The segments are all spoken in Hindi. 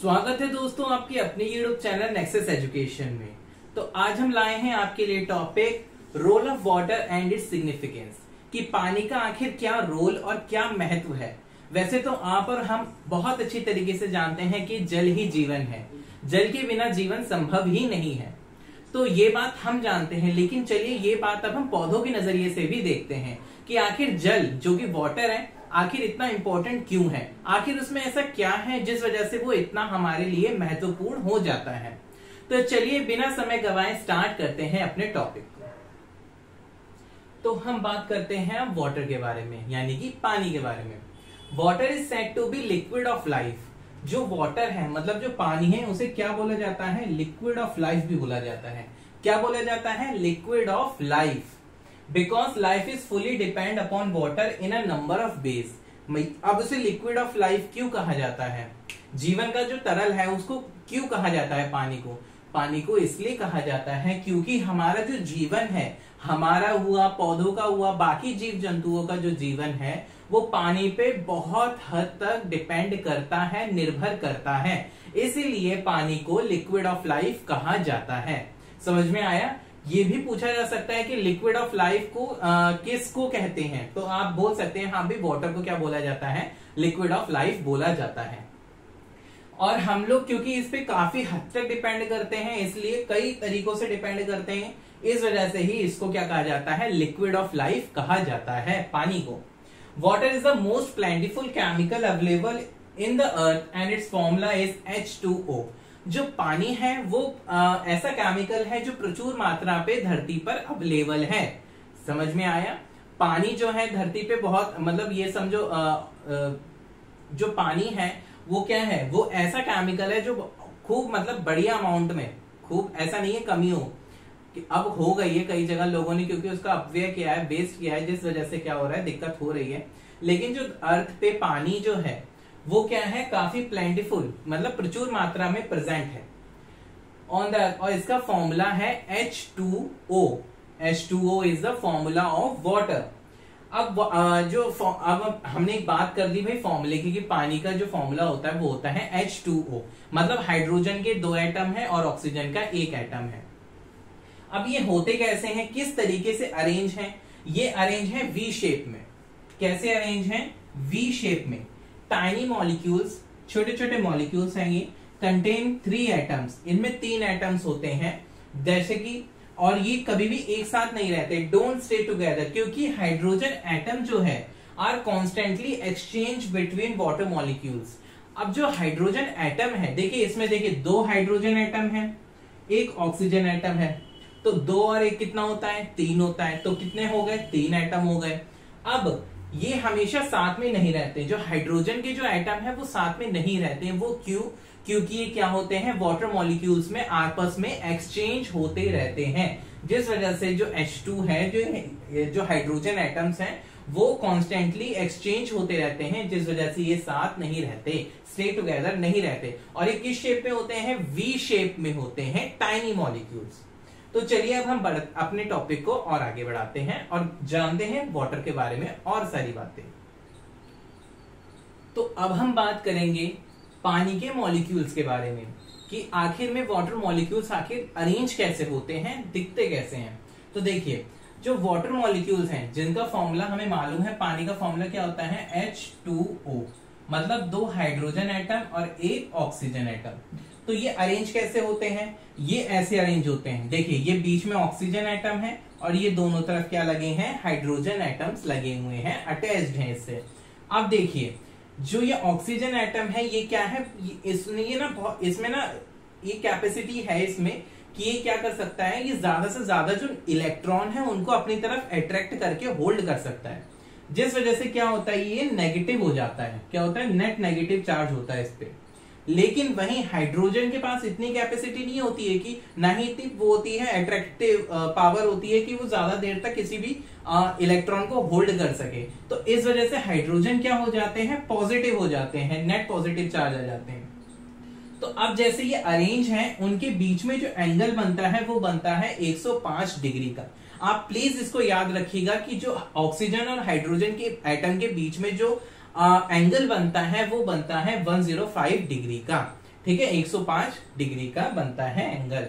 स्वागत है दोस्तों आपके अपने यूट्यूब चैनल नेक्सस एजुकेशन में। तो आज हम लाए हैं आपके लिए topic role of water and its significance, कि पानी का आखिर क्या रोल और क्या महत्व है। वैसे तो आप और हम बहुत अच्छी तरीके से जानते हैं कि जल ही जीवन है, जल के बिना जीवन संभव ही नहीं है। तो ये बात हम जानते हैं, लेकिन चलिए ये बात अब हम पौधों के नजरिए से भी देखते हैं कि आखिर जल जो कि वाटर है आखिर इतना इंपॉर्टेंट क्यों है, आखिर उसमें ऐसा क्या है जिस वजह से वो इतना हमारे लिए महत्वपूर्ण हो जाता है। तो चलिए बिना समय गवाए स्टार्ट करते हैं अपने टॉपिक को। तो हम बात करते हैं अब वाटर के बारे में, यानी कि पानी के बारे में। Water is said to be liquid of life. जो वाटर है मतलब जो पानी है उसे क्या बोला जाता है? लिक्विड ऑफ लाइफ भी बोला जाता है। क्या बोला जाता है? Liquid of life. Because life is fully depend upon water in a number of ways. अब उसे लिक्विड ऑफ लाइफ क्यों कहा जाता है? जीवन का जो तरल है उसको क्यों कहा जाता है? पानी को इसलिए कहा जाता है क्योंकि हमारा जो जीवन है, हमारा हुआ, पौधों का हुआ, बाकी जीव जंतुओं का जो जीवन है वो पानी पे बहुत हद तक डिपेंड करता है, निर्भर करता है। इसीलिए पानी को लिक्विड ऑफ लाइफ कहा जाता है। समझ में आया? ये भी पूछा जा सकता है कि लिक्विड ऑफ लाइफ को किसको कहते हैं, तो आप बोल सकते हैं हाँ भी वाटर को क्या बोला जाता है? लिक्विड ऑफ लाइफ बोला जाता है। और हम लोग क्योंकि इस पे काफी हद तक डिपेंड करते हैं, इसलिए कई तरीकों से डिपेंड करते हैं, इस वजह से ही इसको क्या कहा जाता है? लिक्विड ऑफ लाइफ कहा जाता है पानी को। Water is the most प्लेंटिफुल chemical available in the earth and it's formula is H2O। जो पानी है वो ऐसा केमिकल है जो प्रचुर मात्रा पे धरती पर अवेलेबल है। समझ में आया? पानी जो है धरती पे बहुत, मतलब ये समझो जो पानी है वो क्या है? वो ऐसा केमिकल है जो खूब, मतलब बढ़िया अमाउंट में, खूब ऐसा नहीं है कमी हो कि अब हो गई है कई जगह लोगों ने, क्योंकि उसका अपव्यय किया है, वेस्ट किया है, जिस वजह से क्या हो रहा है, दिक्कत हो रही है। लेकिन जो अर्थ पे पानी जो है वो क्या है? काफी प्लेंटिफुल, मतलब प्रचुर मात्रा में प्रेजेंट है ऑन द, और इसका फॉर्मूला है H2O। H2O is the formula of water. अब अब हमने एक बात कर दी भाई फॉर्मूले की, कि पानी का जो फॉर्मूला होता है वो होता है H2O, मतलब हाइड्रोजन के 2 एटम है और ऑक्सीजन का 1 एटम है। अब ये होते कैसे हैं, किस तरीके से अरेंज हैं? ये अरेंज है वी शेप में। कैसे अरेंज है? वी शेप में। टाइनी मॉलिक्यूल्स, छोटे छोटे मॉलिक्यूल्स हैं ये, कंटेन 3 एटम्स। इनमें 3 एटम्स होते हैं, जैसे कि, और ये कभी भी एक साथ नहीं रहते, डोंट स्टे टुगेदर, क्योंकि हाइड्रोजन एटम जो है are constantly exchange between water molecules. अब जो हाइड्रोजन एटम है, देखिए इसमें देखिए 2 हाइड्रोजन एटम है, 1 ऑक्सीजन एटम है, तो 2 और 1 कितना होता है? 3 होता है। तो कितने हो गए? 3 एटम हो गए। अब ये हमेशा साथ में नहीं रहते, जो हाइड्रोजन के जो एटम है वो साथ में नहीं रहते हैं। वो क्यों? क्योंकि ये क्या होते हैं? वाटर मॉलिक्यूल्स में आपस में एक्सचेंज होते रहते हैं, जिस वजह से जो H2 है, जो हाइड्रोजन एटम्स हैं वो कॉन्स्टेंटली एक्सचेंज होते रहते हैं, जिस वजह से ये साथ नहीं रहते, स्टे टुगेदर नहीं रहते। और ये किस शेप में होते हैं? वी शेप में होते हैं, टाइनी मॉलिक्यूल्स। तो चलिए अब हम अपने टॉपिक को और आगे बढ़ाते हैं और जानते हैं वाटर के बारे में और सारी बातें। तो अब हम बात करेंगे पानी के मॉलिक्यूल्स के बारे में, कि आखिर में वाटर मॉलिक्यूल्स आखिर अरेंज कैसे होते हैं, दिखते कैसे हैं। तो देखिए जो वाटर मॉलिक्यूल्स हैं जिनका फॉर्मूला हमें मालूम है, पानी का फॉर्मूला क्या होता है? H2O, मतलब 2 हाइड्रोजन एटम और 1 ऑक्सीजन एटम। तो ये अरेंज कैसे होते हैं? ये ऐसे अरेंज होते हैं, देखिए ये बीच में ऑक्सीजन एटम है और ये दोनों तरफ क्या लगे हैं? हाइड्रोजन एटम्स लगे हुए हैं, अटैच्ड हैं इससे। अब देखिए जो ये ऑक्सीजन एटम है ये क्या है? इसमें ना ये कैपेसिटी है इसमें कि ये क्या कर सकता है? ये ज्यादा से ज्यादा जो इलेक्ट्रॉन है उनको अपनी तरफ अट्रैक्ट करके होल्ड कर सकता है, जिस वजह से क्या होता है? ये नेगेटिव हो जाता है। क्या होता है? नेट नेगेटिव चार्ज होता है इस पे। लेकिन वहीं हाइड्रोजन के पास इतनी कैपेसिटी नहीं होती है, कि ना ही इतनी वो होती है अट्रैक्टिव पावर होती है कि वो ज्यादा देर तक किसी भी इलेक्ट्रॉन को होल्ड कर सके। तो इस वजह से हाइड्रोजन क्या हो जाते हैं? पॉजिटिव हो जाते हैं, नेट पॉजिटिव चार्ज आ जाते हैं। तो अब जैसे ये अरेंज हैं, उनके बीच में जो एंगल बनता है वो बनता है 105 डिग्री का। आप प्लीज इसको याद रखिएगा कि जो ऑक्सीजन और हाइड्रोजन के एटम के बीच में जो एंगल बनता है वो बनता है 105 डिग्री का। ठीक है, 105 डिग्री का बनता है एंगल।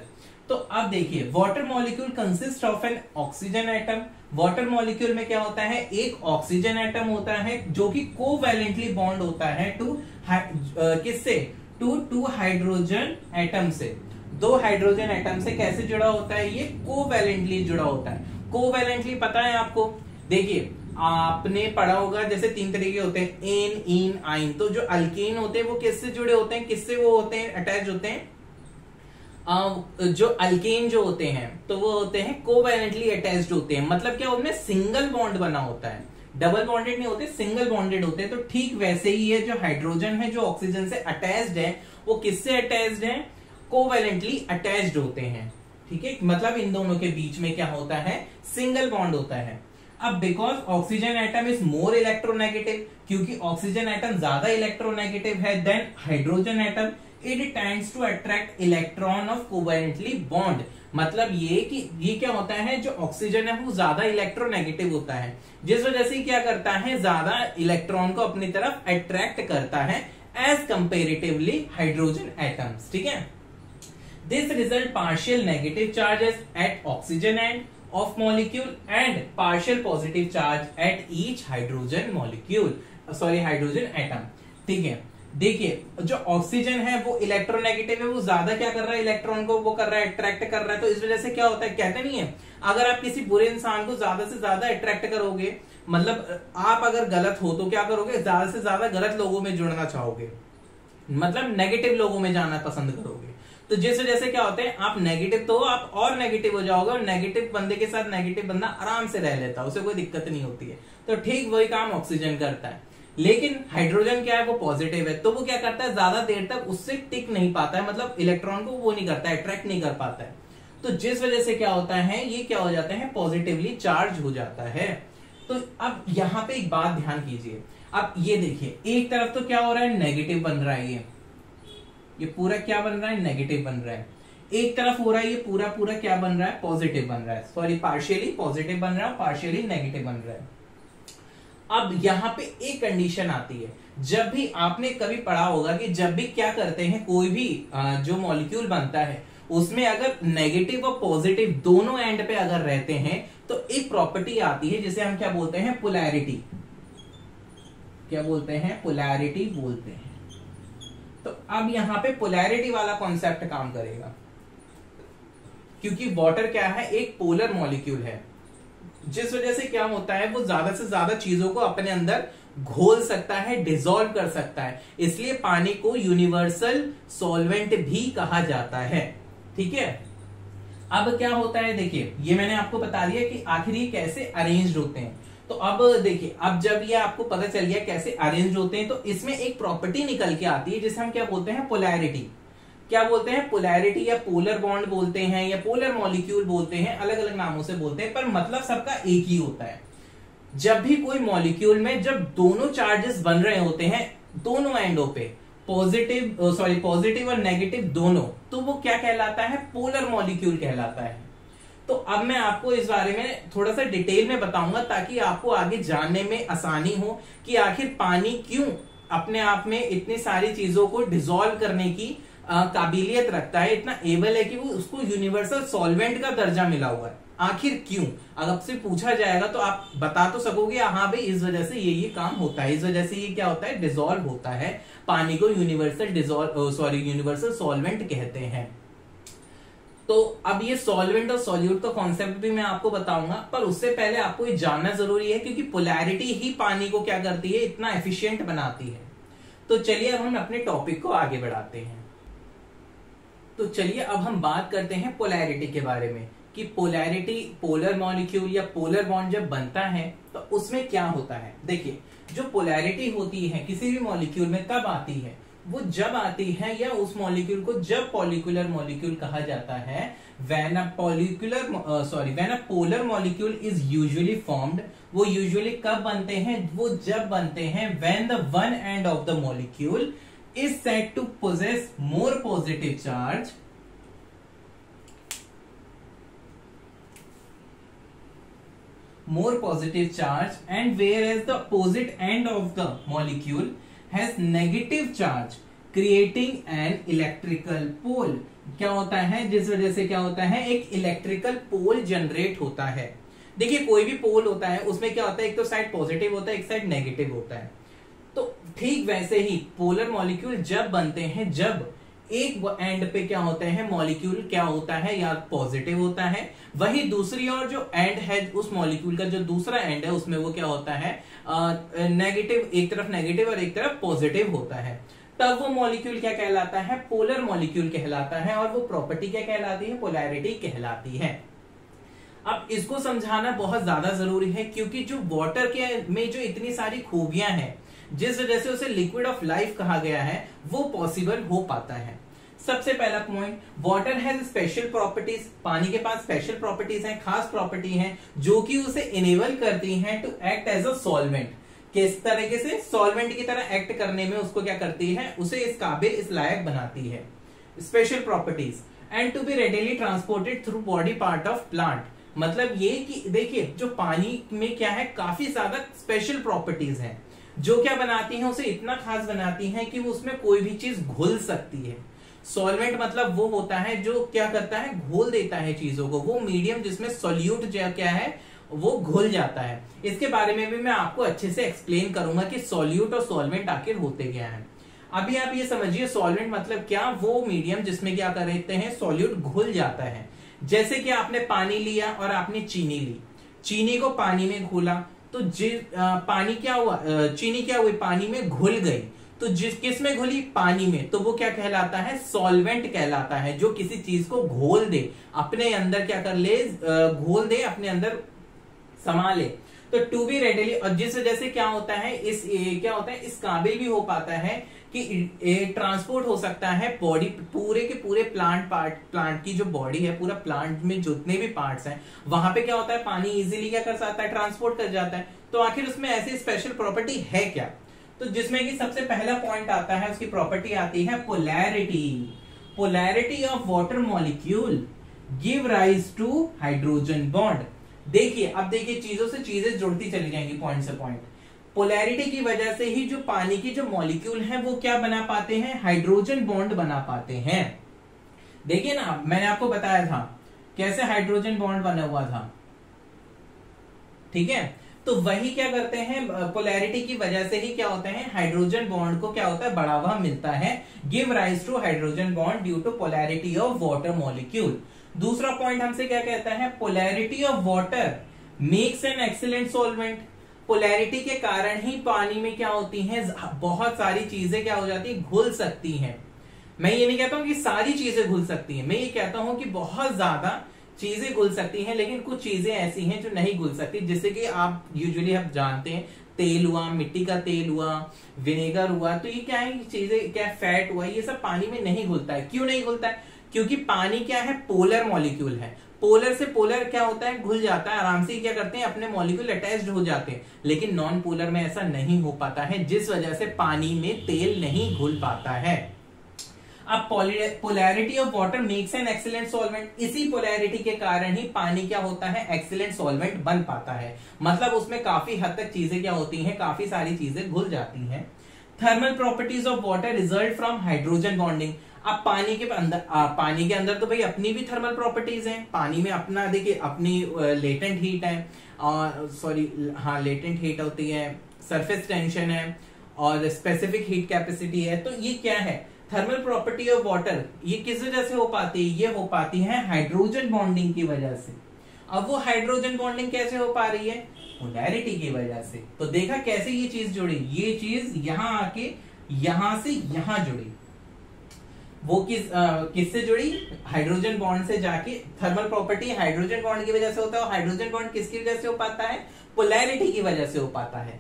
तो अब देखिए, water molecule consist of N oxygen atom. Water molecule में क्या होता है, एक ऑक्सीजन एटम होता है जो कि कोवैलेंटली बॉन्ड होता है टू किससे, टू हाइड्रोजन एटम से। दो हाइड्रोजन एटम से कैसे जुड़ा होता है, ये कोवैलेंटली जुड़ा होता है। कोवैलेंटली पता है आपको, देखिए आपने पढ़ा होगा जैसे 3 तरीके होते हैं, एन, इन, आइन। तो जो अल्केन होते हैं वो किससे जुड़े होते हैं, किससे वो होते हैं, अटैच होते हैं, जो अल्केन जो होते हैं तो वो होते हैं कोवैलेंटली अटैच्ड होते हैं। मतलब क्या, उनमें सिंगल बॉन्ड बना होता है, डबल बॉन्डेड नहीं होते, सिंगल बॉन्डेड होते हैं। तो ठीक वैसे ही है, जो हाइड्रोजन है जो ऑक्सीजन से अटैच्ड है वो किससे अटैच्ड है, कोवैलेंटली अटैच्ड होते हैं। ठीक है, मतलब इन दोनों के बीच में क्या होता है, सिंगल बॉन्ड होता है। अब because oxygen atom is more electronegative, क्योंकि ऑक्सीजन एटम ज्यादा इलेक्ट्रोनेगेटिव है than hydrogen atom, it tends to attract electron of covalently bond. मतलब ये कि ये क्या होता है, जो ऑक्सीजन है वो ज्यादा इलेक्ट्रोनेगेटिव होता है, जिस वजह से क्या करता है, ज्यादा इलेक्ट्रॉन को अपनी तरफ अट्रैक्ट करता है एज कंपेरेटिवली हाइड्रोजन एटम्स। ठीक है, this result partial negative charges at oxygen and of molecule and partial positive charge at each hydrogen molecule, hydrogen atom. ठीक है, देखिए जो ऑक्सीजन है वो इलेक्ट्रोनेगेटिव है, वो ज्यादा क्या कर रहा है, इलेक्ट्रॉन को वो कर रहा है, अट्रैक्ट कर रहा है। तो इस वजह से क्या होता है, कहते नहीं है, अगर आप किसी बुरे इंसान को ज्यादा से ज्यादा अट्रैक्ट करोगे, मतलब आप अगर गलत हो तो क्या करोगे, ज्यादा से ज्यादा गलत लोगों में जुड़ना चाहोगे, मतलब नेगेटिव लोगों में जाना पसंद करोगे। तो जिस वजह से क्या होता है, आप नेगेटिव तो आप और नेगेटिव हो जाओगे, और नेगेटिव बंदे के साथ नेगेटिव बंदा आराम से रह लेता है, उसे कोई दिक्कत नहीं होती है। तो ठीक वही काम ऑक्सीजन करता है। लेकिन हाइड्रोजन क्या है, वो पॉजिटिव है, तो वो क्या करता है, ज्यादा देर तक उससे टिक नहीं पाता है, मतलब इलेक्ट्रॉन को वो नहीं करता है, अट्रैक्ट नहीं कर पाता है। तो जिस वजह से क्या होता है, ये क्या हो जाता है, पॉजिटिवली चार्ज हो जाता है। तो अब यहां पे एक बात ध्यान कीजिए, अब ये देखिए, एक तरफ तो क्या हो रहा है, नेगेटिव बन रहा है, ये पूरा क्या बन रहा है, नेगेटिव बन रहा है। एक तरफ हो रहा है, ये पूरा पूरा क्या बन रहा है, पॉजिटिव बन रहा है, सॉरी पार्शियली पॉजिटिव बन रहा है, पार्शियली नेगेटिव बन रहा है। अब यहां पे एक कंडीशन आती है, जब भी आपने कभी पढ़ा होगा कि जब भी क्या करते हैं, कोई भी जो मॉलिक्यूल बनता है उसमें अगर नेगेटिव और पॉजिटिव दोनों एंड पे अगर रहते हैं तो एक प्रॉपर्टी आती है जिसे हम क्या बोलते हैं, पोलैरिटी। क्या बोलते हैं, पोलैरिटी बोलते हैं। तो अब यहां पे पोलैरिटी वाला कॉन्सेप्ट काम करेगा, क्योंकि वाटर क्या है, एक पोलर मॉलिक्यूल है, जिस वजह से क्या होता है, वो ज्यादा से ज्यादा चीजों को अपने अंदर घोल सकता है, डिसॉल्व कर सकता है। इसलिए पानी को यूनिवर्सल सॉल्वेंट भी कहा जाता है। ठीक है, अब क्या होता है, देखिए ये मैंने आपको बता दिया कि आखिर ये कैसे अरेंज्ड होते हैं। तो अब देखिए, अब जब ये आपको पता चल गया कैसे अरेंज होते हैं, तो इसमें एक प्रॉपर्टी निकल के आती है जिसे हम क्या बोलते हैं, पोलैरिटी। क्या बोलते हैं, पोलैरिटी, या पोलर बॉन्ड बोलते हैं, या पोलर मॉलिक्यूल बोलते हैं, अलग अलग नामों से बोलते हैं, पर मतलब सबका एक ही होता है। जब भी कोई मॉलिक्यूल में जब दोनों चार्जेस बन रहे होते हैं दोनों एंडों पे, पॉजिटिव और नेगेटिव दोनों, तो वो क्या कहलाता है, पोलर मॉलिक्यूल कहलाता है। तो अब मैं आपको इस बारे में थोड़ा सा डिटेल में बताऊंगा ताकि आपको आगे जानने में आसानी हो कि आखिर पानी क्यों अपने आप में इतनी सारी चीजों को डिसॉल्व करने की काबिलियत रखता है, इतना एबल है कि वो उसको यूनिवर्सल सॉल्वेंट का दर्जा मिला हुआ है। आखिर क्यों, अगर आपसे पूछा जाएगा तो आप बता तो सकोगे, हाँ भाई इस वजह से ये काम होता है, इस वजह से ये क्या होता है, डिसॉल्व होता है। पानी को यूनिवर्सल सॉल्वेंट कहते हैं। तो अब ये सॉल्वेंट और सॉल्यूट का कॉन्सेप्ट भी मैं आपको बताऊंगा, पर उससे पहले आपको ये जानना जरूरी है क्योंकि पोलैरिटी ही पानी को क्या करती है, इतना एफिशिएंट बनाती है। तो चलिए अब हम अपने टॉपिक को आगे बढ़ाते हैं। तो चलिए अब हम बात करते हैं पोलैरिटी के बारे में कि पोलैरिटी, पोलर मॉलिक्यूल या पोलर बॉन्ड जब बनता है तो उसमें क्या होता है। देखिए, जो पोलैरिटी होती है किसी भी मॉलिक्यूल में कब आती है, वो जब आती है, या उस मॉलिक्यूल को जब पॉलिक्यूलर मॉलिक्यूल कहा जाता है, when a polar molecule is usually formed. वो यूजुअली कब बनते हैं, वो जब बनते हैं when the one end of the molecule is said to possess more positive charge and whereas the opposite end of the molecule has negative charge creating an electrical pole. क्या होता है, जिस वजह से क्या होता है, एक इलेक्ट्रिकल पोल जनरेट होता है। देखिए कोई भी पोल होता है उसमें क्या होता है, एक तो साइड पॉजिटिव होता है, एक साइड नेगेटिव होता है। तो ठीक वैसे ही पोलर मॉलिक्यूल जब बनते हैं, जब एक एंड पे क्या होते हैं मॉलिक्यूल क्या होता है, या पॉजिटिव होता है, वही दूसरी ओर जो एंड है उस मॉलिक्यूल का जो दूसरा एंड है उसमें वो क्या होता है नेगेटिव, एक तरफ नेगेटिव और एक तरफ पॉजिटिव होता है। तब वो मॉलिक्यूल क्या कहलाता है, पोलर मॉलिक्यूल कहलाता है। और वो प्रॉपर्टी क्या कहलाती है, पोलैरिटी कहलाती है। अब इसको समझाना बहुत ज्यादा जरूरी है, क्योंकि जो वाटर के में जो इतनी सारी खूबियां हैं, जिस वजह से उसे लिक्विड ऑफ लाइफ कहा गया है, वो पॉसिबल हो पाता है। सबसे पहला point, water has special properties. पानी के पास स्पेशल प्रॉपर्टीज हैं, खास प्रॉपर्टी हैं, जो कि उसे इनेबल करती हैं to act as a solvent. किस तरीके से, सॉल्वेंट की तरह एक्ट करने में उसको क्या करती है, उसे इस काबिल, इस लायक बनाती है। Special properties and to be readily transported through body part of plant. मतलब ये कि देखिए जो पानी में क्या है, काफी ज्यादा स्पेशल प्रॉपर्टीज हैं, जो क्या बनाती हैं, उसे इतना खास बनाती हैं कि वो उसमें कोई भी चीज घुल सकती है। सॉल्वेंट मतलब वो होता है जो क्या करता है, घोल देता है चीजों को, वो मीडियम जिसमें सोल्यूट क्या है वो घुल जाता है। इसके बारे में भी मैं आपको अच्छे से एक्सप्लेन करूंगा कि सॉल्यूट और सॉल्वेंट आखिर होते क्या है। अभी आप ये समझिए सॉल्वेंट मतलब क्या, वो मीडियम जिसमें क्या कर रहते हैं, सॉल्यूट घुल जाता है। जैसे कि आपने पानी लिया और आपने चीनी ली, चीनी को पानी में घोला, तो पानी क्या हुआ, चीनी क्या हुई, पानी में घुल गई। तो किस में घुली, पानी में, तो वो क्या कहलाता है, सॉल्वेंट कहलाता है। जो किसी चीज को घोल दे, अपने अंदर क्या कर ले, घोल दे, अपने अंदर समा ले। तो टू बी रेडिली, और जिस वजह से क्या होता है, क्या होता है, इस काबिल भी हो पाता है कि ट्रांसपोर्ट हो सकता है बॉडी, पूरे के पूरे प्लांट की जो बॉडी है, पूरा प्लांट में जितने भी पार्ट्स हैं, वहां पे क्या होता है, पानी इजीली क्या कर सकता है, ट्रांसपोर्ट कर जाता है। तो आखिर उसमें ऐसी स्पेशल प्रॉपर्टी है क्या, तो जिसमें कि सबसे पहला पॉइंट आता है, उसकी प्रॉपर्टी आती है polarity. Polarity of water molecule give rise to hydrogen bond. देखिए अब देखिए चीजों से चीजें जुड़ती चली जाएंगी, पॉइंट से पॉइंट। पोलैरिटी की वजह से ही जो पानी की जो मॉलिक्यूल है वो क्या बना पाते हैं, हाइड्रोजन बॉन्ड बना पाते हैं। देखिए ना, मैंने आपको बताया था कैसे हाइड्रोजन बॉन्ड बना हुआ था, ठीक है। तो वही क्या करते हैं, पोलैरिटी की वजह से ही क्या होते हैं, हाइड्रोजन बॉन्ड को क्या होता है, बढ़ावा मिलता है। Give rise to hydrogen bond due to polarity of water molecule. दूसरा पॉइंट हमसे क्या कहता है, polarity of water makes an excellent solvent. Polarity के कारण ही पानी में क्या होती हैं, बहुत सारी चीजें क्या हो जाती है, घुल सकती हैं। मैं ये नहीं कहता हूं कि सारी चीजें घुल सकती हैं, मैं ये कहता हूं कि बहुत ज्यादा चीजें घुल सकती हैं, लेकिन कुछ चीजें ऐसी हैं जो नहीं घुल सकती। जैसे कि आप यूजुअली आप जानते हैं, तेल हुआ, मिट्टी का तेल हुआ, विनेगर हुआ, तो ये क्या है चीजें, क्या फैट हुआ, ये सब पानी में नहीं घुलता है। क्यों नहीं घुलता है, क्योंकि पानी क्या है, पोलर मॉलिक्यूल है। पोलर से पोलर क्या होता है, घुल जाता है आराम से, क्या करते हैं, अपने मॉलिक्यूल अटैच्ड हो जाते हैं। लेकिन नॉन पोलर में ऐसा नहीं हो पाता है, जिस वजह से पानी में तेल नहीं घुल पाता है। अब polarity of water makes an excellent solvent. इसी पोलैरिटी के कारण ही पानी क्या होता है, एक्सीलेंट सॉल्वेंट बन पाता है। मतलब उसमें काफी हद तक चीजें क्या होती हैं, काफी सारी चीजें घुल जाती हैं। Thermal properties of water result from hydrogen bonding. अब पानी के अंदर तो भाई अपनी भी थर्मल प्रॉपर्टीज हैं। पानी में अपना देखिए, अपनी लेटेंट हीट है, लेटेंट हीट होती है, सरफेस टेंशन है और स्पेसिफिक हीट कैपेसिटी है। तो ये क्या है, थर्मल प्रॉपर्टी ऑफ वाटर, ये किस वजह से हो पाती है, ये हो पाती है हाइड्रोजन बॉन्डिंग की वजह से। अब वो हाइड्रोजन बॉन्डिंग कैसे हो पा रही है, पोलैरिटी की वजह से। तो देखा कैसे ये चीज जुड़ी, ये चीज यहां आके यहां से यहां जुड़ी। वो किससे जुड़ी, हाइड्रोजन बॉन्ड से जाके। थर्मल प्रॉपर्टी हाइड्रोजन बॉन्ड की वजह से होता है, हाइड्रोजन बॉन्ड किसकी वजह से हो पाता है, पोलैरिटी की वजह से हो पाता है।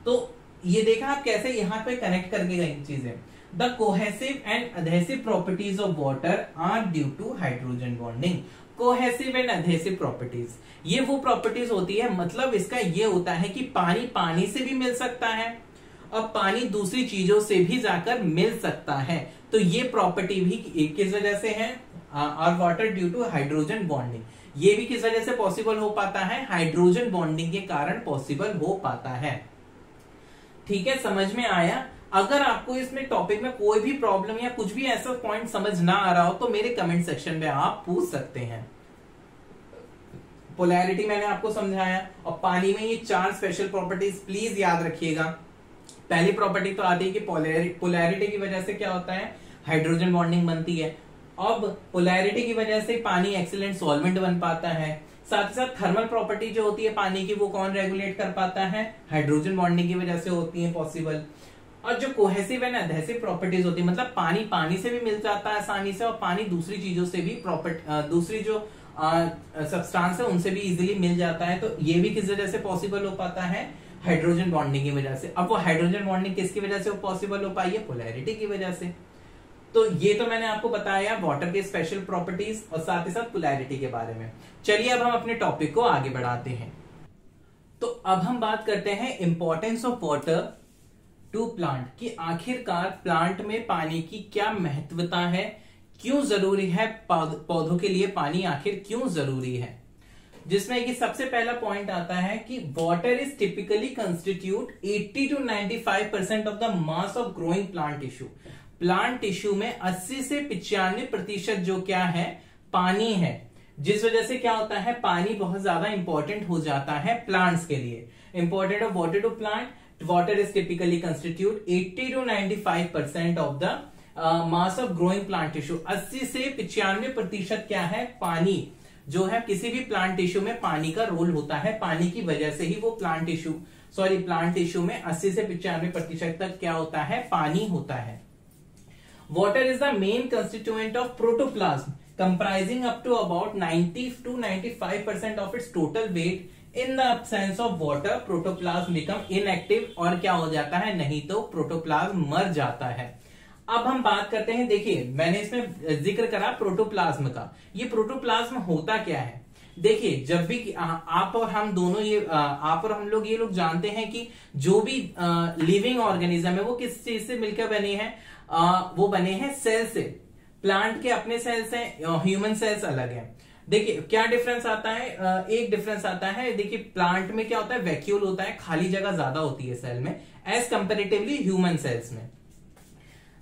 तो ये देखा आप कैसे यहाँ पे कनेक्ट करके गई चीजें। The cohesive and adhesive properties of water are due to hydrogen bonding. Cohesive and adhesive properties, ये वो प्रॉपर्टीज होती है, मतलब इसका ये होता है कि पानी पानी से भी मिल सकता है और पानी दूसरी चीजों से भी जाकर मिल सकता है। तो ये प्रॉपर्टी भी किस वजह से है, और water due to hydrogen bonding, ये भी किस वजह से पॉसिबल हो पाता है, हाइड्रोजन बॉन्डिंग के कारण पॉसिबल हो पाता है। ठीक है, समझ में आया। अगर आपको इसमें टॉपिक में कोई भी प्रॉब्लम या कुछ भी ऐसा पॉइंट समझ ना आ रहा हो तो मेरे कमेंट सेक्शन में आप पूछ सकते हैं। पोलैरिटी मैंने आपको समझाया, और पानी में ये 4 स्पेशल प्रॉपर्टीज प्लीज याद रखिएगा। पहली प्रॉपर्टी तो आती है कि पोलैरिटी की वजह से क्या होता है, हाइड्रोजन बॉन्डिंग बनती है। अब पोलैरिटी की वजह से पानी एक्सीलेंट सॉल्वेंट बन पाता है। साथ ही साथ थर्मल प्रॉपर्टी जो होती है पानी की, वो कौन रेगुलेट कर पाता है, हाइड्रोजन बॉन्डिंग की वजह से होती है पॉसिबल। और जो कोहेसिव एंड एडहेसिव प्रॉपर्टीज होती है, मतलब पानी पानी से भी मिल जाता है आसानी से, और पानी दूसरी चीजों से भी दूसरी जो सब्सटेंस है उनसे भी इजीली मिल जाता है। तो ये भी किस वजह से पॉसिबल हो पाता है, हाइड्रोजन बॉन्डिंग की वजह से। अब वो हाइड्रोजन बॉन्डिंग किसकी वजह से पॉसिबल हो पाई है, पोलैरिटी की वजह से। तो ये तो मैंने आपको बताया वाटर के स्पेशल प्रॉपर्टीज और साथ ही साथ पोलैरिटी के बारे में। चलिए अब हम अपने टॉपिक को आगे बढ़ाते हैं। तो अब हम बात करते हैं importance of water to plant, कि आखिरकार प्लांट में पानी की क्या महत्वता है, क्यों जरूरी है, पौधों के लिए पानी आखिर क्यों जरूरी है। जिसमें कि सबसे पहला पॉइंट आता है कि water is typically constitute 80 to 95% of the mass of growing plant tissue. Plant tissue में 80 से 95% जो क्या है, पानी है, जिस वजह से क्या होता है, पानी बहुत ज्यादा इंपॉर्टेंट हो जाता है प्लांट्स के लिए। Important of water to plant, water is typically constitute 80 to 95% of the mass of growing plant tissue. 80 से 95% क्या है, पानी जो है किसी भी प्लांट टिश्यू में पानी का रोल होता है। पानी की वजह से ही वो प्लांट टिश्यू में 80 से 95% तक क्या होता है, पानी होता है। Water is the main constituent of protoplasm comprising up to about 90 to 95% of its total weight. In the absence of water protoplasm become inactive, और क्या हो जाता है, नहीं तो प्रोटोप्लाज्म मर जाता है। अब हम बात करते हैं, देखिए मैंने इसमें जिक्र करा प्रोटोप्लाज्म का। ये प्रोटोप्लाज्म होता क्या है, देखिए जब भी आप और हम दोनों आप और हम लोग ये लोग जानते हैं कि जो भी लिविंग ऑर्गेनिज्म है वो किस चीज से मिलकर बने हैं, वो बने हैं सेल से। प्लांट के अपने सेल्स हैं, ह्यूमन सेल्स अलग हैं। देखिए क्या डिफरेंस आता है, एक डिफरेंस आता है, देखिए प्लांट में क्या होता है, वैक्यूल होता है, खाली जगह ज्यादा होती है सेल में एज कंपेरेटिवली ह्यूमन सेल्स में।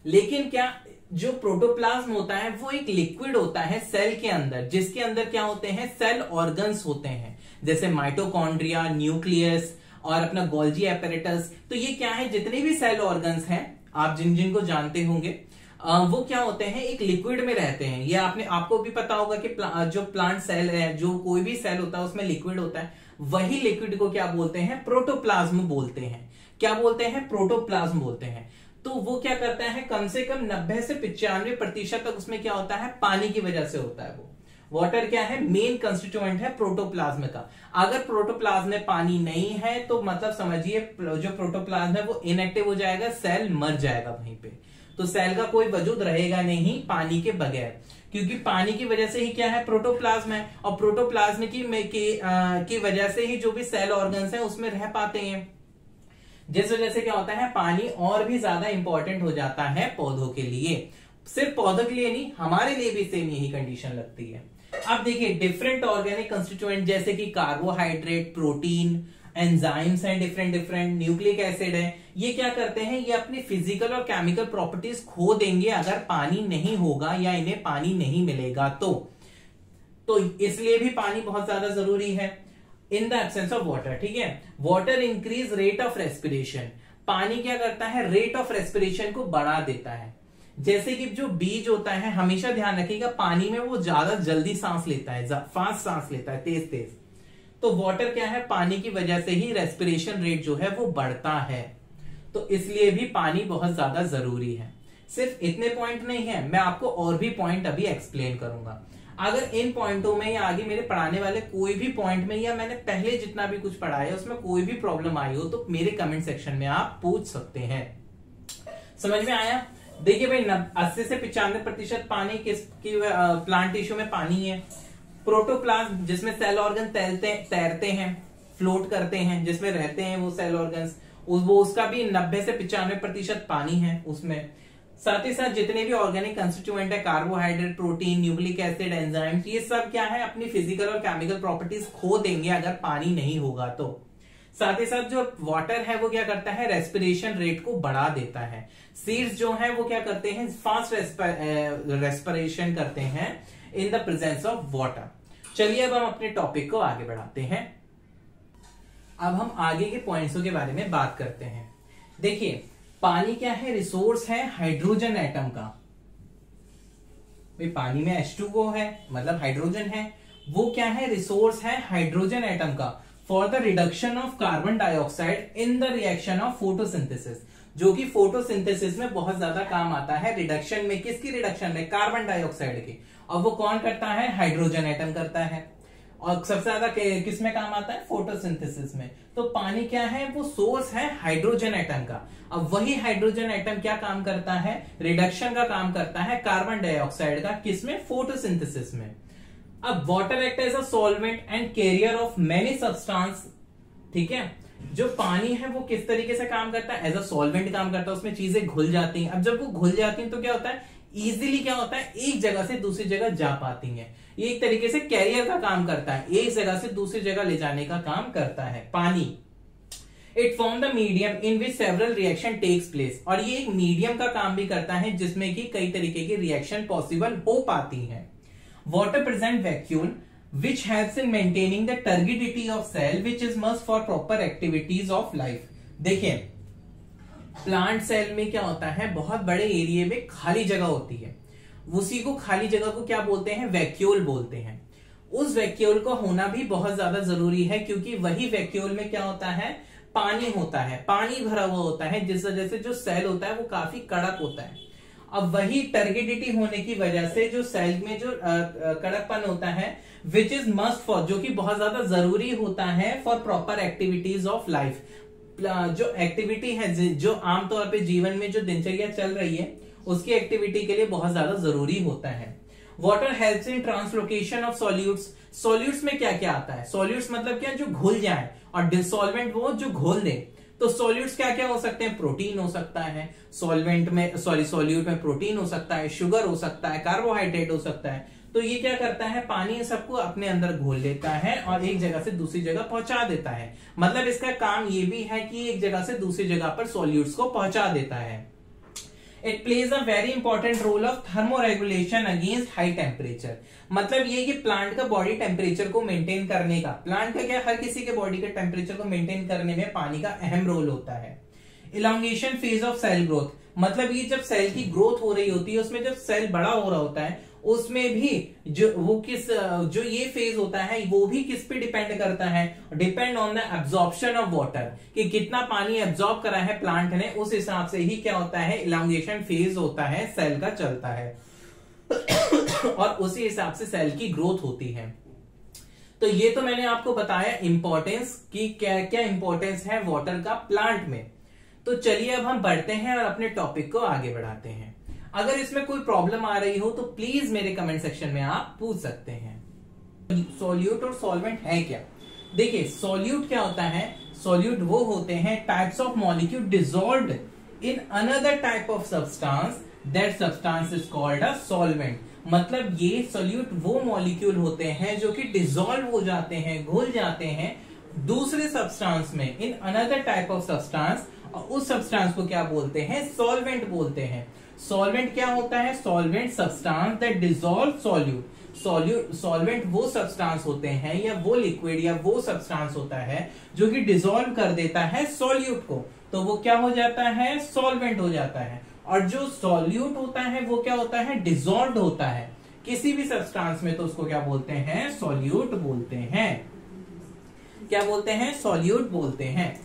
लेकिन क्या जो प्रोटोप्लाज्म होता है वो एक लिक्विड होता है सेल के अंदर, जिसके अंदर क्या होते हैं, सेल ऑर्गन्स होते हैं, जैसे माइटोकॉन्ड्रिया, न्यूक्लियस और अपना गोल्जी एपेरेटस। तो ये क्या है, जितने भी सेल ऑर्गन्स हैं आप जिनको जानते होंगे, वो क्या होते हैं, एक लिक्विड में रहते हैं। ये आपको भी पता होगा कि जो प्लांट सेल है, जो कोई भी सेल होता है उसमें लिक्विड होता है, वही लिक्विड को क्या बोलते हैं, प्रोटोप्लाज्म बोलते हैं। क्या बोलते हैं, प्रोटोप्लाज्म बोलते हैं। तो वो क्या करता है, कम से कम 90 से 95% तक उसमें क्या होता है, पानी की वजह से होता है। वो वाटर क्या है, मेन कंस्टिट्यूएंट है प्रोटोप्लाज्म का। अगर प्रोटोप्लाज्म में पानी नहीं है तो मतलब समझिए जो प्रोटोप्लाज्म है वो इनएक्टिव हो जाएगा, सेल मर जाएगा वहीं पे। तो सेल का कोई वजूद रहेगा नहीं पानी के बगैर, क्योंकि पानी की वजह से ही क्या है, प्रोटोप्लाज्म है, और प्रोटोप्लाज्म की वजह से ही जो भी सेल ऑर्गन्स है उसमें रह पाते हैं। जिस वजह से क्या होता है, पानी और भी ज्यादा इंपॉर्टेंट हो जाता है पौधों के लिए। सिर्फ पौधों के लिए नहीं, हमारे लिए भी सेम यही कंडीशन लगती है। अब देखिए डिफरेंट ऑर्गेनिक कंस्टिट्यूएंट जैसे कि कार्बोहाइड्रेट, प्रोटीन, एंजाइम्स हैं, डिफरेंट न्यूक्लिक एसिड है, ये क्या करते हैं, ये अपनी फिजिकल और केमिकल प्रॉपर्टीज खो देंगे अगर पानी नहीं होगा या इन्हें पानी नहीं मिलेगा तो इसलिए भी पानी बहुत ज्यादा जरूरी है इन द एब्सेंस ऑफ वाटर। ठीक है, water increase rate of respiration. पानी क्या करता है, रेट ऑफ रेस्पिरेशन को बढ़ा देता है। जैसे कि जो बीज होता है, हमेशा ध्यान रखिएगा पानी में वो ज्यादा जल्दी सांस लेता है, फास्ट सांस लेता है, तेज तेज। तो वाटर क्या है, पानी की वजह से ही रेस्पिरेशन रेट जो है वो बढ़ता है। तो इसलिए भी पानी बहुत ज्यादा जरूरी है। सिर्फ इतने पॉइंट नहीं है, मैं आपको और भी पॉइंट अभी एक्सप्लेन करूंगा। अगर इन पॉइंटों में या आगे मेरे पढ़ाने वाले कोई भी पॉइंट में या मैंने पहले जितना भी कुछ पढ़ाया है उसमें कोई भी प्रॉब्लम आई हो तो मेरे कमेंट सेक्शन में आप पूछ सकते हैं। समझ में आया? देखिए भाई 80 से 95% पानी किसकी प्लांट टिश्यू में पानी है। प्रोटोप्लाज्म जिसमें सेल ऑर्गन तैरते हैं, फ्लोट करते हैं, जिसमें रहते हैं वो सेल ऑर्गन्स, उसका भी 90 से 95% पानी है उसमें। साथ ही साथ जितने भी ऑर्गेनिक कंस्टिट्यूएंट है, carbohydrate, protein, nucleic acid, enzymes, ये सब क्या है, अपनी फिजिकल और केमिकल प्रॉपर्टीज खो देंगे अगर पानी नहीं होगा तो। साथ ही साथ जो वाटर है वो क्या करता है, रेस्पिरेशन रेट को बढ़ा देता है। सीड्स जो है वो क्या करते हैं, फास्ट रेस्पिरेशन करते हैं in the presence of water. चलिए अब हम अपने टॉपिक को आगे बढ़ाते हैं। अब हम आगे के पॉइंट्सों के बारे में बात करते हैं। देखिए पानी क्या है, रिसोर्स है हाइड्रोजन एटम का। पानी में H2O है मतलब हाइड्रोजन है, वो क्या है, रिसोर्स है हाइड्रोजन एटम का for the reduction of carbon dioxide in the reaction of photosynthesis, जो कि फोटोसिंथेसिस में बहुत ज्यादा काम आता है। रिडक्शन में किसकी रिडक्शन है, कार्बन डाइऑक्साइड की। और वो कौन करता है, हाइड्रोजन एटम करता है। और सबसे ज्यादा किस में काम आता है, फोटोसिंथेसिस में। तो पानी क्या है, वो सोर्स है हाइड्रोजन एटम का। अब वही हाइड्रोजन एटम क्या काम करता है, रिडक्शन का काम करता है कार्बन डाइऑक्साइड का, किसमें, फोटोसिंथेसिस में। अब water act as a solvent and carrier of many substance, ठीक है। जो पानी है वो किस तरीके से काम करता है, एज अ सॉल्वेंट काम करता है, उसमें चीजें घुल जाती हैं। अब जब वो घुल जाती हैं तो क्या होता है, इजीली क्या होता है, एक जगह से दूसरी जगह जा पाती हैं। ये एक तरीके से कैरियर का काम करता है, एक जगह से दूसरी जगह ले जाने का काम करता है पानी। It form the medium in which several reaction takes place, और ये एक मीडियम का काम भी करता है जिसमें कि कई तरीके की रिएक्शन पॉसिबल हो पाती हैं। Water present vacuum which helps in maintaining the turgidity of cell which is must for proper activities of life। देखिए प्लांट सेल में क्या होता है, बहुत बड़े एरिया में खाली जगह होती है, उसी को खाली जगह को क्या बोलते हैं, वैक्यूल बोलते हैं। उस वैक्यूल को होना भी बहुत ज्यादा जरूरी है, क्योंकि वही वैक्यूल में क्या होता है, पानी होता है, पानी भरा हुआ होता है, जिस वजह से जो सेल होता है वो काफी कड़क होता है। अब वही टर्गिडिटी होने की वजह से जो सेल में जो कड़कपन होता है, विच इज मस्ट फॉर, जो कि बहुत ज्यादा जरूरी होता है for proper activities of life. जो एक्टिविटी है, जो आमतौर पे जीवन में जो दिनचर्या चल रही है उसकी एक्टिविटी के लिए बहुत ज्यादा जरूरी होता है। Water helps in translocation of solutes. Solutes में क्या क्या आता है, सॉल्यूट्स मतलब क्या, जो घुल जाए, और डिसॉल्वेंट वो जो घोल दे। तो सॉल्यूट्स क्या क्या हो सकते हैं, प्रोटीन हो सकता है, सॉल्वेंट में सॉल्यूट में प्रोटीन हो सकता है, शुगर हो सकता है, कार्बोहाइड्रेट हो सकता है। तो ये क्या करता है, पानी सबको अपने अंदर घोल लेता है और एक जगह से दूसरी जगह पहुंचा देता है। मतलब इसका काम ये भी है कि एक जगह से दूसरी जगह पर सॉल्यूट्स को पहुंचा देता है। It plays a very important role of thermoregulation against high temperature. मतलब ये कि प्लांट का बॉडी टेम्परेचर को मेंटेन करने का, प्लांट का क्या, हर किसी के बॉडी के टेम्परेचर को मेंटेन करने में पानी का अहम रोल होता है। Elongation phase of cell growth, मतलब ये जब सेल की ग्रोथ हो रही होती है, उसमें जब सेल बड़ा हो रहा होता है, उसमें भी जो ये फेज होता है वो भी किस पे डिपेंड करता है, depend on the absorption of water, कि कितना पानी एब्जॉर्ब करा है प्लांट ने, उस हिसाब से ही क्या होता है, इलांगेशन फेज होता है, सेल का चलता है और उसी हिसाब से सेल की ग्रोथ होती है। तो ये तो मैंने आपको बताया इंपॉर्टेंस की, क्या क्या इंपॉर्टेंस है वाटर का प्लांट में। तो चलिए अब हम बढ़ते हैं और अपने टॉपिक को आगे बढ़ाते हैं। अगर इसमें कोई प्रॉब्लम आ रही हो तो प्लीज मेरे कमेंट सेक्शन में आप पूछ सकते हैं। सॉल्यूट और सॉल्वेंट है क्या, देखिए सॉल्यूट क्या होता है, सॉल्यूट वो होते हैं types of molecule dissolved in another type of substance, that substance is called a solvent. मतलब ये सॉल्यूट वो मॉलिक्यूल होते हैं जो कि डिसॉल्व हो जाते हैं, घुल जाते हैं दूसरे सब्सटेंस में, in another type of substance, और उस सब्सटेंस को क्या बोलते हैं, सॉल्वेंट बोलते हैं। सॉल्वेंट क्या होता है, solvent substance that dissolve solute. Solvent वो सब्सटेंस होते हैं या वो लिक्विड या वो सब्सटेंस होता है जो कि डिसॉल्व कर देता है सॉल्यूट को, तो वो क्या हो जाता है, सॉल्वेंट हो जाता है। और जो सॉल्यूट होता है वो क्या होता है, डिसॉल्व्ड होता है किसी भी सब्सटेंस में, तो उसको क्या बोलते हैं, सॉल्यूट बोलते हैं। क्या बोलते हैं, सॉल्यूट बोलते हैं।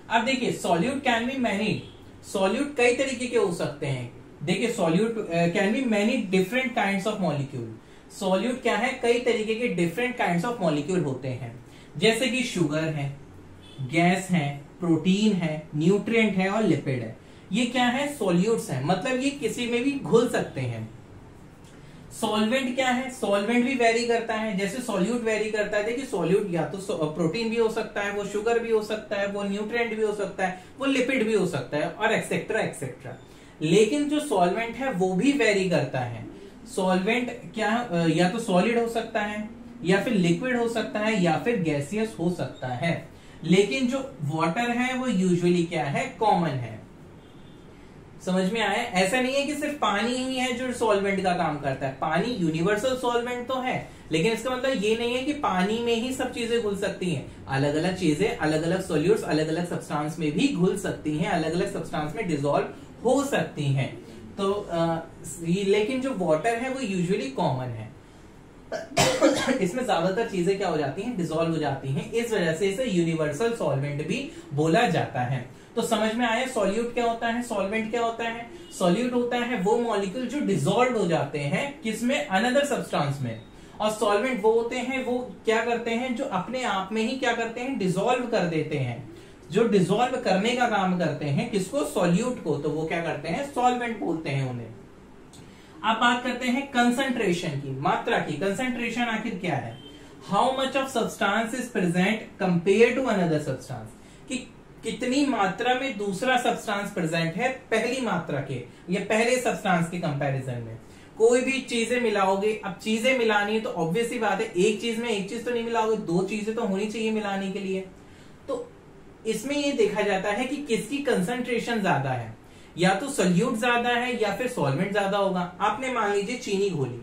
अब देखिए solute can be many, solute कई तरीके के हो सकते हैं। देखिए solute can be many different kinds of molecule. Solute क्या है, कई तरीके के डिफरेंट काइंड्स ऑफ मॉलिक्यूल होते हैं, जैसे कि शुगर है, गैस है, प्रोटीन है, न्यूट्रिएंट है और लिपिड है। ये क्या है, सॉल्यूट्स हैं, मतलब ये किसी में भी घुल सकते हैं। सॉल्वेंट क्या है, सॉल्वेंट भी वेरी करता है, जैसे सॉल्यूट वेरी करता है। देखिए सॉल्यूट या तो प्रोटीन भी हो सकता है, वो शुगर भी हो सकता है, वो न्यूट्रिएंट भी हो सकता है, वो लिपिड भी हो सकता है, और एक्सेट्रा एक्सेट्रा। लेकिन जो सॉल्वेंट है वो भी वेरी करता है। सॉल्वेंट क्या, या तो सॉलिड हो सकता है, या फिर लिक्विड हो सकता है, या फिर गैसियस हो सकता है। लेकिन जो वाटर है वो यूजुअली क्या है, कॉमन है। समझ में आया? ऐसा नहीं है कि सिर्फ पानी ही है जो सॉल्वेंट का काम करता है, पानी यूनिवर्सल सॉल्वेंट तो है, लेकिन इसका मतलब ये नहीं है कि पानी में ही सब चीजें घुल सकती हैं। अलग अलग चीजें अलग अलग सॉल्यूट्स अलग अलग सब्सटेंस में भी घुल सकती हैं, अलग अलग सब्सटेंस में डिसॉल्व हो सकती हैं। तो लेकिन जो वाटर है वो यूजुअली कॉमन है। इसमें ज्यादातर चीजें क्या हो जाती हैं, डिसॉल्व हो जाती हैं, इस वजह से इसे यूनिवर्सल सॉल्वेंट भी बोला जाता है। तो समझ में आया सॉल्यूट क्या होता है, सॉल्वेंट क्या होता है? सॉल्यूट होता है वो मॉलिक्यूल जो डिसॉल्व हो जाते हैं किसमें, अनदर सब्सटेंस में, और सॉल्वेंट वो होते हैं वो क्या करते हैं, जो अपने आप में ही क्या करते हैं, डिसॉल्व कर देते हैं, जो डिसॉल्व करने का काम करते हैं, किसको, सॉल्यूट को, तो वो क्या करते हैं, सॉल्वेंट बोलते हैं उन्हें। अब बात करते हैं कंसंट्रेशन की, मात्रा की। कंसंट्रेशन आखिर क्या है? How much of substance is present compare to another substance, कि कितनी मात्रा में दूसरा सब्सटेंस प्रेजेंट है पहली मात्रा के या पहले सब्सटेंस के कंपैरिजन में। कोई भी चीजें मिलाओगे, अब चीजें मिलानी है तो ऑब्वियस सी बात है, एक चीज में एक चीज तो नहीं मिलाओगे, दो चीजें तो होनी चाहिए मिलाने के लिए। तो इसमें ये देखा जाता है कि किसकी कंसंट्रेशन ज्यादा है, या तो सॉल्यूट ज्यादा है या फिर सॉल्वेंट ज्यादा होगा। आपने मान लीजिए चीनी घोली,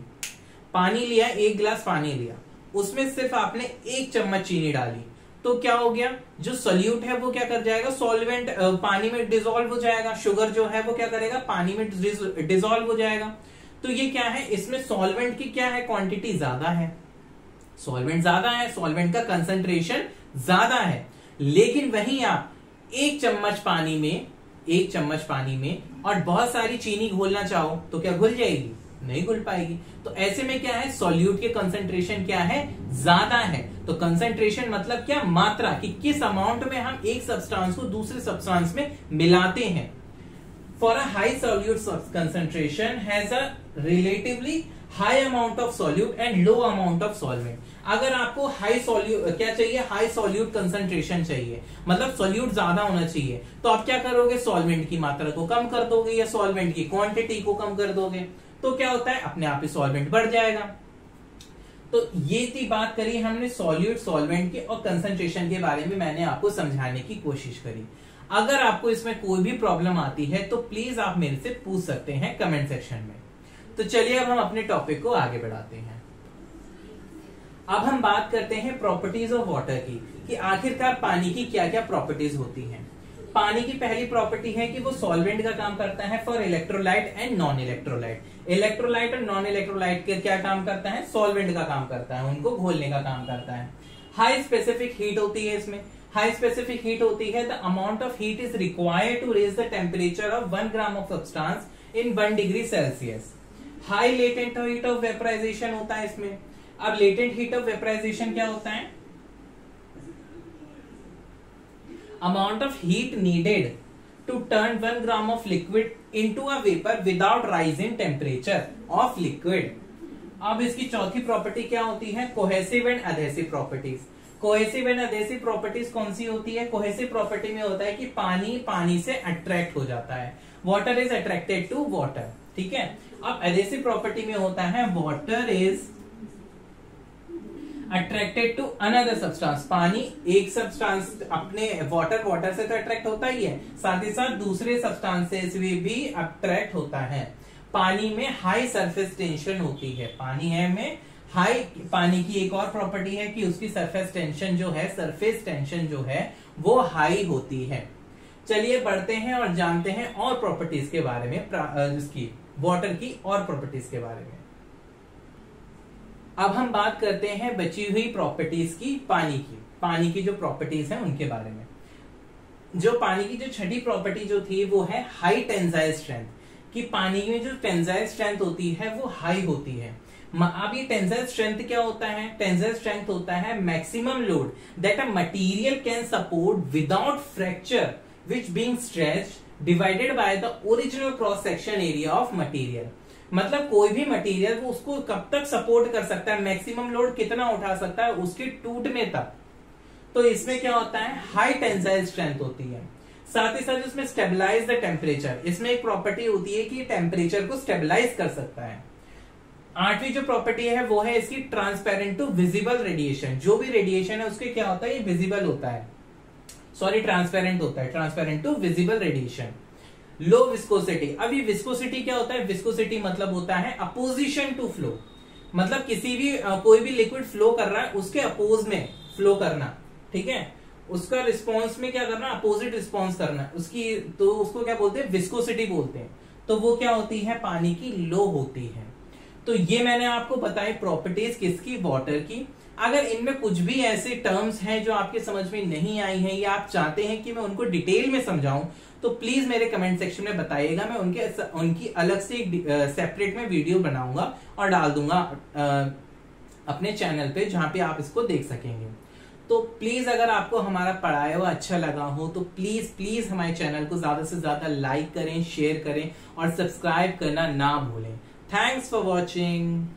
पानी लिया, एक गिलास पानी लिया, उसमें सिर्फ आपने 1 चम्मच चीनी डाली, तो क्या हो गया, जो सॉल्यूट है वो क्या कर जाएगा, सॉल्वेंट पानी में डिसॉल्व हो जाएगा, शुगर जो है वो क्या करेगा, पानी में डिसॉल्व हो जाएगा। तो ये क्या है, इसमें सॉल्वेंट की क्या है, क्वांटिटी ज्यादा है, सॉल्वेंट ज्यादा है, सॉल्वेंट का कंसंट्रेशन ज्यादा है। लेकिन वहीं आप 1 चम्मच पानी में, 1 चम्मच पानी में और बहुत सारी चीनी घोलना चाहो तो क्या घुल जाएगी, नहीं घुल पाएगी। तो ऐसे में क्या है, सॉल्यूट के कंसंट्रेशन क्या है, ज्यादा है। तो कंसंट्रेशन मतलब क्या, मात्रा, कि किस अमाउंट में हम एक सब्सटेंस को दूसरे सब्सटेंस में मिलाते हैं। For a high solute concentration has a relatively high amount of solute and low amount of solvent. अगर आपको हाई सॉल्यूट क्या चाहिए, हाई सॉल्यूट कंसंट्रेशन चाहिए, मतलब सॉल्यूट ज्यादा होना चाहिए, तो आप क्या करोगे, सॉल्वेंट की मात्रा को कम कर दोगे या सॉल्वेंट की क्वांटिटी को कम कर दोगे, तो क्या होता है, अपने आप ही सॉल्वेंट बढ़ जाएगा। तो ये थी बात करी हमने सॉल्यूट, सॉल्वेंट के और कंसंट्रेशन के बारे में, मैंने आपको समझाने की कोशिश करी। अगर आपको इसमें कोई भी प्रॉब्लम आती है तो प्लीज आप मेरे से पूछ सकते हैं कमेंट सेक्शन में। तो चलिए अब हम अपने टॉपिक को आगे बढ़ाते हैं। अब हम बात करते हैं प्रॉपर्टीज ऑफ वाटर की, कि आखिरकार पानी की क्या क्या प्रॉपर्टीज होती हैं। पानी की पहली प्रॉपर्टी है कि वो सॉल्वेंट का काम करता है for electrolyte and non electrolyte. Electrolyte और नॉन इलेक्ट्रोलाइट के क्या काम करता है, सॉल्वेंट का काम करता है, उनको घोलने का काम करता है। हाई स्पेसिफिक हीट होती है इसमें, हाई स्पेसिफिक हीट होती है, the amount of heat is required to raise the temperature of 1 gram of substance in 1 degree Celsius. High latent heat of vaporisation होता है इसमें। अब लेटेंट हीट ऑफ वेपराइजेशन क्या होता है, amount of heat needed to turn 1 gram of liquid into a vapour without rise in temperature of liquid. अब इसकी चौथी प्रॉपर्टी क्या होती है, cohesive and adhesive properties. Cohesive and adhesive properties कौन सी होती है, कोहेसिव प्रॉपर्टी में होता है कि पानी पानी से अट्रैक्ट हो जाता है, water is attracted to water, ठीक है। अब अधेसिव प्रॉपर्टी में होता है water is attracted to another substance, पानी एक सब्सटेंस अपने वाटर से तो अट्रैक्ट होता ही है, साथ ही साथ दूसरे सब्सटेंसेस में भी अट्रैक्ट होता है। पानी में हाई सरफेस टेंशन होती है, पानी की एक और प्रॉपर्टी है कि उसकी सरफेस टेंशन जो है, सरफेस टेंशन जो है वो हाई होती है। चलिए बढ़ते हैं और जानते हैं और प्रॉपर्टीज के बारे में, इसकी वाटर की और प्रॉपर्टीज के बारे में। अब हम बात करते हैं बची हुई प्रॉपर्टीज की, पानी की जो प्रॉपर्टीज हैं उनके बारे में। जो पानी की जो छठी प्रॉपर्टी जो थी वो है हाई टेंसाइल स्ट्रेंथ, कि पानी में जो टेंसाइल स्ट्रेंथ होती है वो हाई होती है। अब ये टेंसाइल स्ट्रेंथ क्या होता है, टेंसाइल स्ट्रेंथ होता है maximum load that a material can support without fracture which being stretched divided by the original cross section area of material. मतलब कोई भी मटेरियल वो उसको कब तक सपोर्ट कर सकता है, मैक्सिमम लोड कितना उठा सकता है उसके टूटने तक। तो इसमें क्या होता है, हाई टेंसाइल स्ट्रेंथ होती है। साथ ही साथ इसमें स्टेबलाइज द टेम्परेचर, इसमें एक प्रॉपर्टी होती है कि टेम्परेचर को स्टेबलाइज कर सकता है। आठवीं जो प्रॉपर्टी है वो है इसकी ट्रांसपेरेंट टू विजिबल रेडिएशन, जो भी रेडिएशन है उसके क्या होता है, ये विजिबल होता है। ट्रांसपेरेंट होता है, transparent to visible radiation. Low viscosity, अब ये विस्कोसिटी क्या होता है? विस्कोसिटी मतलब होता है अपोजिशन टू फ्लो, मतलब किसी भी कोई भी लिक्विड फ्लो कर रहा है उसके अपोज में फ्लो करना, ठीक है, उसका रिस्पॉन्स में क्या करना, अपोजिट रिस्पॉन्स करना उसकी, तो उसको क्या बोलते हैं? विस्कोसिटी बोलते हैं। तो वो क्या होती है? पानी की लो होती है। तो ये मैंने आपको बताई प्रॉपर्टीज किसकी? वाटर की। अगर इनमें कुछ भी ऐसे टर्म्स हैं जो आपके समझ में नहीं आई हैं या आप चाहते हैं कि मैं उनको डिटेल में समझाऊं, तो प्लीज मेरे कमेंट सेक्शन में बताइएगा, मैं उनकी अलग से एक सेपरेट में वीडियो बनाऊंगा और डाल दूंगा अपने चैनल पे, जहां पे आप इसको देख सकेंगे। तो प्लीज अगर आपको हमारा पढ़ाया हुआ अच्छा लगा हो तो प्लीज हमारे चैनल को ज्यादा से ज्यादा लाइक करें, शेयर करें और सब्सक्राइब करना ना भूलें। Thanks for watching.